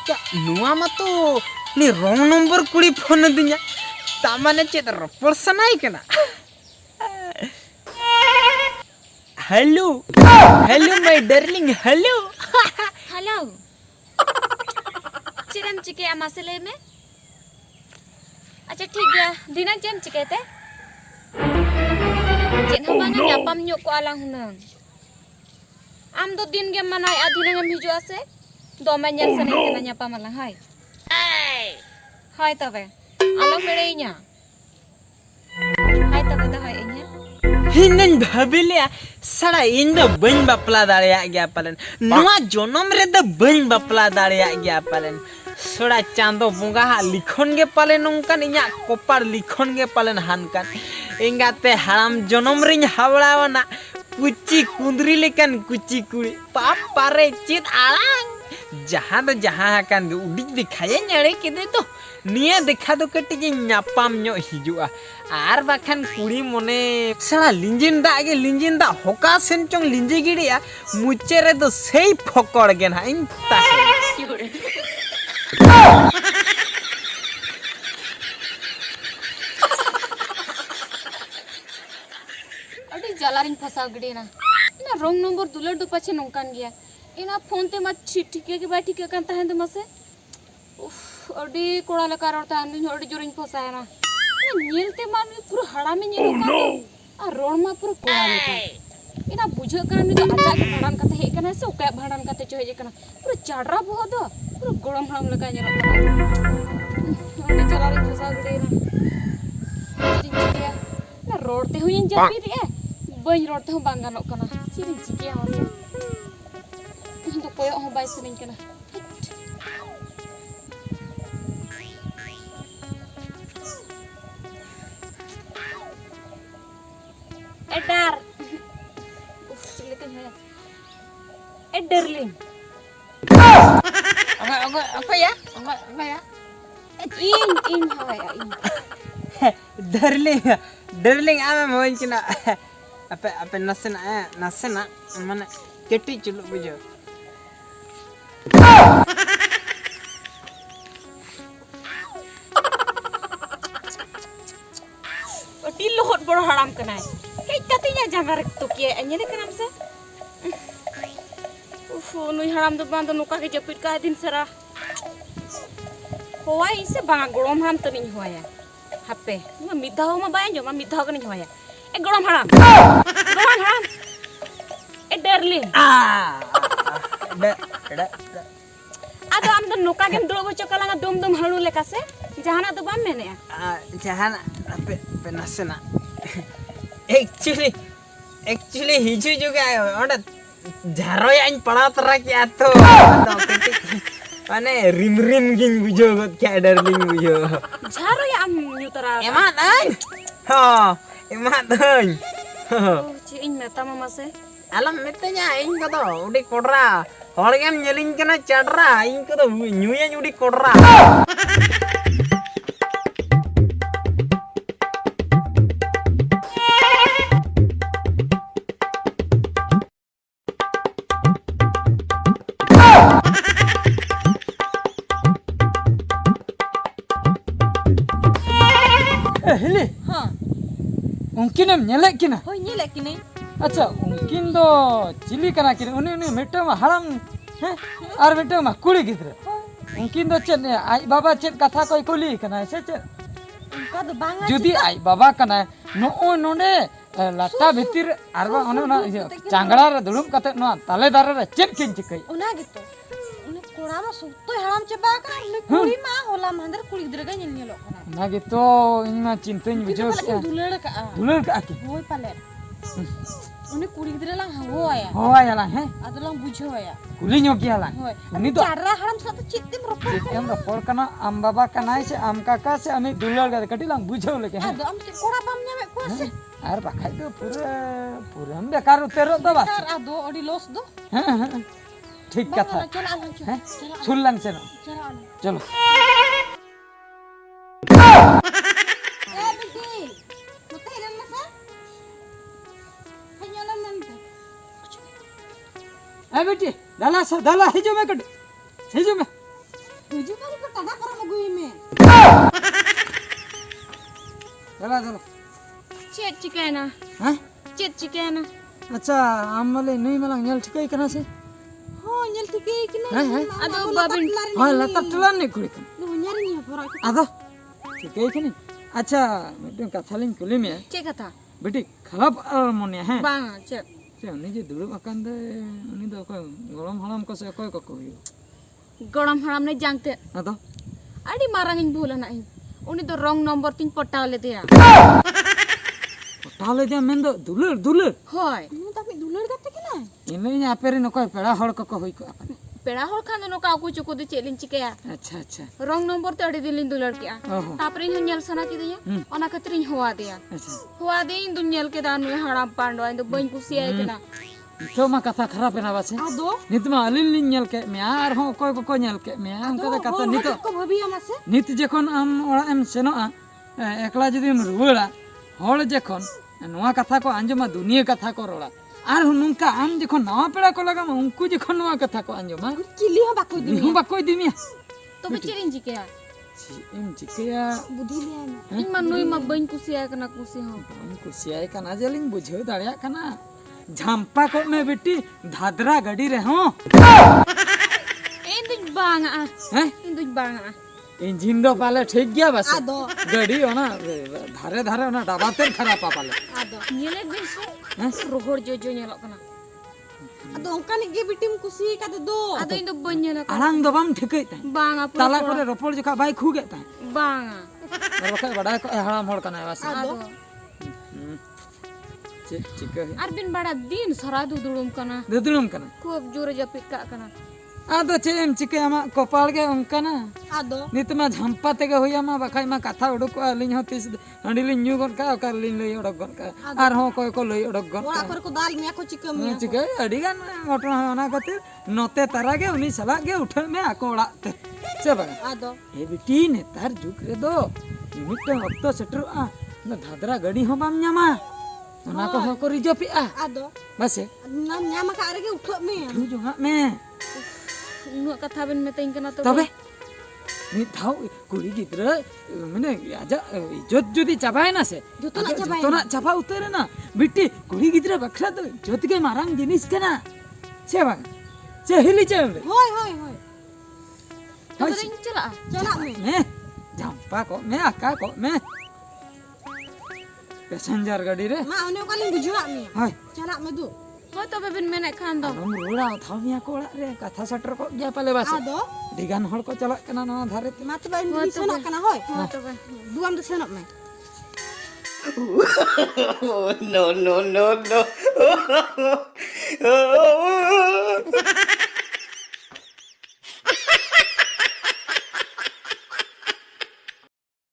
क्या नुआ मतो नि रॉन्ग नंबर कुड़ी फोन दिया तामाने चेत रपड़ सनाई कना hello hello my darling hello hello चिरम चिके आमासले में अच्छा ठीक गया दिना चेम चिकेते चेन हबांगा ᱧᱟᱯᱟᱢ ᱧᱚᱜ ᱠᱚ ᱟᱞᱟᱝ ᱦᱩᱱᱟᱹᱝ ᱟᱢ ᱫᱚ ᱫᱤᱱ ᱜᱮᱢ ᱢᱟᱱᱟᱭ ᱟᱫᱤᱱᱟᱝ ᱮᱢ ᱦᱤᱡᱩᱜᱼᱟ ᱥᱮ ᱫᱚᱢᱮ ᱧᱮᱞ ᱥᱟᱱᱟᱧ ᱠᱟᱱᱟ ᱧᱟᱯᱟᱢ ᱟᱞᱟᱝ ᱦᱟᱭ ᱦᱟᱭ ᱛᱚᱵᱮ ᱟᱞᱚᱢ ᱮᱲᱮᱭᱤᱧᱟ हाय तबे दो हाय इन्हें हिनन भाबिले सड़ा इन दो बन बापला दाड़िया गया पालन नुआ जनम रे दो बन बापला दाड़िया गया पालन सड़ा चांदो बुंगा हा लिखन गे पालन उनकन इया कोपार लिखन गे पालन हानकन इंगाते हराम जनम रिन हावड़ावना कुची कुंदरी लेकन कुची कुड़ी पाप पारे चित आलांग जहां कन उड़ी दिखाए नड़े केदे तो निया देखा तो कटी नापाम ᱧᱚ हिजुआ आर बाखान कुड़ी मने सड़ा लिंजिन दा होका सेन चोंग लिंजी गिड़िया मुचे रे दो सेई फकड़ गे ना इन ताहे अड़ी जलारिन फसाव गिड़ी ना इना रॉन्ग नंबर दुलर दो पाछे नोंकान गया इना फोन ते मा ठीके के बा ठीके कान ताहें दे मसे उफ अड़ी कोड़ा लेका रोता अंदिन अड़ी जोरिन फसाया ना नीलते मानवी पूरा हड़ामे नीलो का आ रोड मा पूरा कोड़ा लेका इना बुझो कान तो आजा के भाड़ान काते हे कना से ओका भाड़ान काते चो हे कना पूरा चाडरा बहो दो पूरा गड़म हड़म लेका नेरो अड़ी जलारिन फसाव गिड़ी ना चिचिया ना रोड ते हुइन जपी रे बई रोड ते बांग गानो कना चिरिन चिकिया मसे तो कोय हो बाई सुनिन कना एडर उफ चिल्लेते हैं एडरलिंग apa ya इन हवाया इन darling ame moin kina apa nasena mane keti chulu bujo T Lohat बड़ हराम कनाय कई कतिया जंगा रे तो के अने कनाम से उफ नुई हराम दो बांध नोका के जपिट का दिन सरा होवा इसे बांगा गड़म हम तो नहीं होया हापे म मिधाव म बाय जो म मिधाव के नहीं होया ए गड़म हराम ए डरली आदो आम दो नोका के दुड़बो चकलांगा दम हड़ू लेका से जहाना तो बाम मेने जहाना पे nasena actually hiju juga onda jaro yang pala terak ya tuh mana rim gin bujo got kayak darling bujo jaro ya am nyutara emat ay ha emat ay ci ing meta mama se alam metanya ing kado udi kodra orang yang nyeling kena cadra ing kado nyuya udi kodra हेले हां उनकिन हम नेले किना होय नेले किने अच्छा उनकिन दो चिली कना किन उनी मेटो मा हराम है आर मेटो मा कुड़ी गिद्रे उनकिन दो चेत आई बाबा चेत कथा कोई कुली कना से चेत उनका दो बांगा जुदी आई बाबा कना नो नोंडे लाटा भितिर आरबा ओना चांगड़ा रे दुड़ुम कते नो ताले दारे रे चेत किन चिकई ओना गितो उनी कोड़ा मा सुतो हराम चबा कना उनी कुड़ी मा होला मंदर कुड़ी गिद्रे गा नेलो कना ना गितो इना चिंतन बुझो दुलड़ का की होय पाले उनी कुड़ी गिद्रे ला होया ला है अदलंग बुझो होया कुली ᱧᱚ ᱜᱮᱭᱟ ला उनी तो चाडरा हराम साथ चित्तिम रपड़ कना आम बाबा कनाय से आम काका से अमी दुलड़ गा कटी लांग बुझो लेके है आम के कोड़ा बाम ᱧᱟᱢᱮ को से आर बाखाय तो पूरा हम बेकार उतेरो तो बस आदो ओडी लॉस दो हां ठीक कथा चल आला सुन लंग से चलो बेटी डाला हिजो में कट हिजुग में हिजुग में को टाटा पर मगुई में चला चलो चेत चिकना हैं चेत चिकना अच्छा आम वाले नहीं मलंग नेल ठिकई कना से हो nyel tike kina हैं Aduh, babin. हां लता टलान नहीं कुड़ी कन lu nyari ni phora आदा ठिकई कनी अच्छा मिटन कथा लिंग कुली में cek kata बेटी खराब मोनिया है bang cek से उनी जे दुड़ुब अकान दे उनी दो कोई गरम हराम को से कोई को हुई goram haram ne jangte आदा adi marangin bhulan ai uni do wrong number tin potale dia ताले जे मेन दो दुलर दुलर hoy nu tapi dular gatte kina इने या पेरे न कोई पेड़ा हड़ को हुई को peda hor khan no ka ku chuku de chelin chikaya अच्छा अच्छा wrong number te adi dilin dular kya ओहो tapre hin nyal sana ki dia ona katrin howa dia अच्छा howa de in dunyal ke dan me haram pando ai do bain kusi ai kena तो मा कथा खराब है ना बासे ado नित मा अलिन लिन nyel के मैं आर हो कोई को nyel के मैं उनका तो कथा नित ko bhabi amase नित जखन आम ओड़ा एम सेनोआ एकला जदि हम रुवाड़ा हड़ जखन नवा कथा को आंजमा दुनिया कथा को रोड़ा आर नुनका आम जखन नवा पेड़ा को लगा उनको जखन नवा कथा को आंजमा chili ho bakoi di निहु बाकोई दिमिया to be chelin chikaya एम चिकया budhi le in man noi ma bain kusi ai kena kusi ho उनको सियाई कना जलिंग बुझे दाड़िया कना झांपा को में बेटी धादरा गड़ी रे हो in duj bang a हैं in duj bang a engine दो पाले ठीक गया बस ado गड़ी हो ना धारे धारे ना डबाते खराब पाले ado nyele bin हैं so rohor jojo nyelok kena ado onkan ge bitim kusi kate do ado in do bain nyelok आराम दो बम ठिकई ता bang a ताला करे रोपड़ जका बाई खुगे ता bang a और बखा बड़ा को हराम होड़ कना बस ado चिक ar bin bada din sara du dulum kana दुदुलम कना खूब जोर japit ka kana आदो चेम चिके आमा कपाल के उनकना ado नित मा झंपा तेगे होया मा बखाई मा कथा उडुक अलिन हो तिस हंडी लिन न्यू गन का कर लिन लई उडक गन का आर हो कोई को लई उडक गन ora kor ko dal me ko chikam me चिके अडी गान घटना होना कते नते तारा गे उनी सला गे उठे में आको ओड़ाते से बगा ado ए बिटी ने तार जुग रे दो मिट अक्तो सेटर आ ना धादरा गड़ी हो बाम न्यामा ओना को हो को रिजोपि आ ado बस nam nyama ka arege uthok me तू जोगा में nu katha bin metain kana to तबे नि थाउ कुड़ी गिद्र माने आजा इज्जत जदी चाबाय ना से जोतना चाबाय जोतना चाबा उतरे ना बिटी कुड़ी गिद्र बखरा दो जोत के मारांग जिनिस कना से बा से हिली चले hoy hoy hoy to ring chala chala me मैं जंपा को मैं आका को मैं पैसेंजर गाड़ी रे ma one kali bujua me hi chala me du ho to be bin menek khan do हम रोड़ा थाव मिया को ओड़ा रे कथा सटर को गया पले बस ado दिगान हड़ को चला कना ना धारे ma to ba ni senok kana hoy ho to be duam de senok me no, no, no, no.